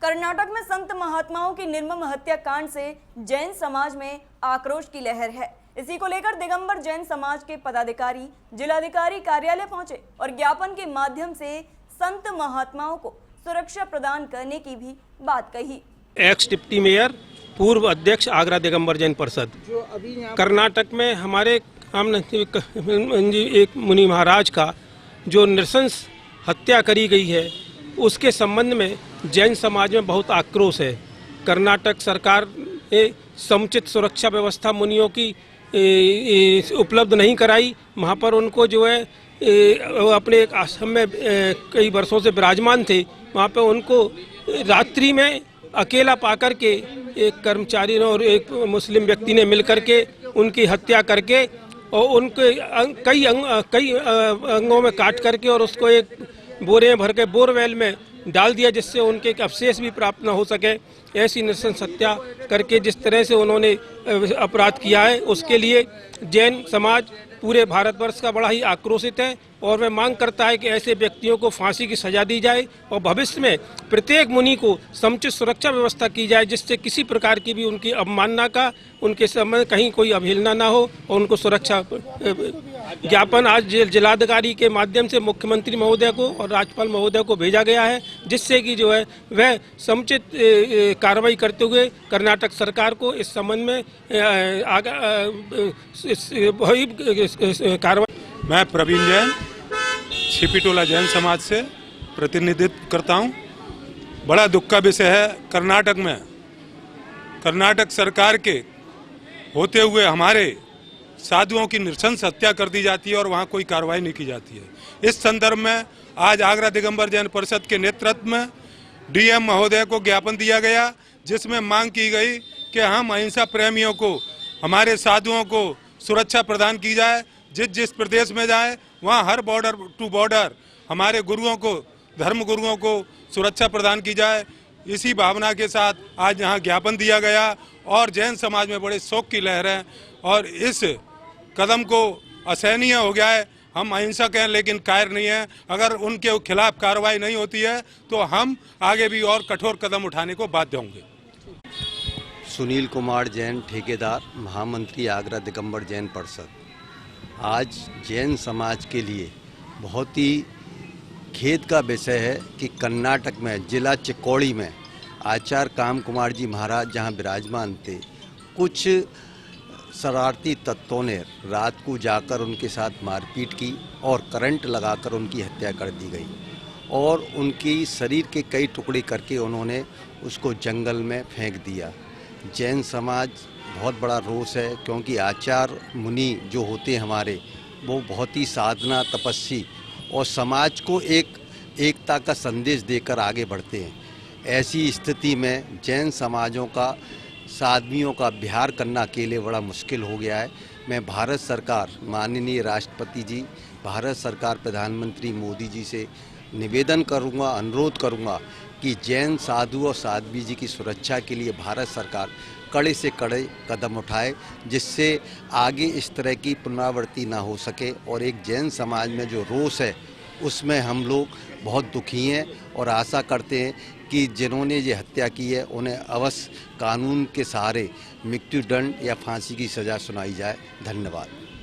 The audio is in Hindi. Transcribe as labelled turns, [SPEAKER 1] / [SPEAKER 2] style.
[SPEAKER 1] कर्नाटक में संत महात्माओं की निर्मम हत्याकांड से जैन समाज में आक्रोश की लहर है। इसी को लेकर दिगंबर जैन समाज के पदाधिकारी जिलाधिकारी कार्यालय पहुंचे और ज्ञापन के माध्यम से संत महात्माओं को सुरक्षा प्रदान करने की भी बात कही।
[SPEAKER 2] एक्स डिप्टी मेयर पूर्व अध्यक्ष आगरा दिगंबर जैन परिषद जो अभी कर्नाटक में हमारे एक मुनि महाराज का जो नृशंस हत्या करी गई है, उसके संबंध में जैन समाज में बहुत आक्रोश है। कर्नाटक सरकार ने समुचित सुरक्षा व्यवस्था मुनियों की उपलब्ध नहीं कराई। वहाँ पर उनको जो है अपने एक आश्रम में कई वर्षों से विराजमान थे, वहाँ पे उनको रात्रि में अकेला पाकर के एक कर्मचारी ने और एक मुस्लिम व्यक्ति ने मिलकर के उनकी हत्या करके और उनके कई अंगों में काट करके और उसको एक बोरे में भर के बोरवेल में डाल दिया, जिससे उनके अवशेष भी प्राप्त न हो सके। ऐसी नृशंस हत्या करके जिस तरह से उन्होंने अपराध किया है, उसके लिए जैन समाज पूरे भारतवर्ष का बड़ा ही आक्रोशित है और वह मांग करता है कि ऐसे व्यक्तियों को फांसी की सजा दी जाए और भविष्य में प्रत्येक मुनि को समुचित सुरक्षा व्यवस्था की जाए, जिससे किसी प्रकार की भी उनकी अवमानना का उनके समय कहीं कोई अवहेलना ना हो और उनको सुरक्षा। ज्ञापन आज जिलाधिकारी के माध्यम से मुख्यमंत्री महोदय को और राज्यपाल महोदय को भेजा गया है, जिससे कि जो है वह समुचित कार्रवाई करते हुए कर्नाटक सरकार को इस संबंध में कार्रवाई।
[SPEAKER 3] मैं प्रवीण जैन छिपीटोला जैन समाज से प्रतिनिधित्व करता हूं। बड़ा दुख का विषय है, कर्नाटक में कर्नाटक सरकार के होते हुए हमारे साधुओं की नृशंस हत्या कर दी जाती है और वहां कोई कार्रवाई नहीं की जाती है। इस संदर्भ में आज आगरा दिगंबर जैन परिषद के नेतृत्व में डीएम महोदय को ज्ञापन दिया गया, जिसमें मांग की गई कि हम अहिंसा प्रेमियों को, हमारे साधुओं को सुरक्षा प्रदान की जाए। जिस प्रदेश में जाए वहाँ हर बॉर्डर टू बॉर्डर हमारे गुरुओं को, धर्म गुरुओं को सुरक्षा प्रदान की जाए। इसी भावना के साथ आज यहाँ ज्ञापन दिया गया और जैन समाज में बड़े शोक की लहर है और इस कदम को असहनीय हो गया है। हम अहिंसक हैं लेकिन कायर नहीं हैं। अगर उनके खिलाफ कार्रवाई नहीं होती है तो हम आगे भी और कठोर कदम उठाने को बाध्य होंगे।
[SPEAKER 4] सुनील कुमार जैन, ठेकेदार, महामंत्री आगरा दिगंबर जैन परिषद। आज जैन समाज के लिए बहुत ही खेद का विषय है कि कर्नाटक में जिला चिक्कोड़ी में आचार्य काम कुमार जी महाराज जहां विराजमान थे, कुछ शरारती तत्वों ने रात को जाकर उनके साथ मारपीट की और करंट लगाकर उनकी हत्या कर दी गई और उनकी शरीर के कई टुकड़े करके उन्होंने उसको जंगल में फेंक दिया। जैन समाज बहुत बड़ा रोष है, क्योंकि आचार्य मुनि जो होते हैं हमारे, वो बहुत ही साधना तपस्वी और समाज को एकता का संदेश देकर आगे बढ़ते हैं। ऐसी स्थिति में जैन समाजों का, साधवियों का बिहार करना अकेले बड़ा मुश्किल हो गया है। मैं भारत सरकार, माननीय राष्ट्रपति जी, भारत सरकार प्रधानमंत्री मोदी जी से निवेदन करूंगा, अनुरोध करूंगा कि जैन साधु और साध्वी जी की सुरक्षा के लिए भारत सरकार कड़े से कड़े कदम उठाए, जिससे आगे इस तरह की पुनरावृत्ति ना हो सके। और एक जैन समाज में जो रोष है उसमें हम लोग बहुत दुखी हैं और आशा करते हैं कि जिन्होंने ये हत्या की है उन्हें अवश्य कानून के सहारे मृत्युदंड या फांसी की सज़ा सुनाई जाए। धन्यवाद।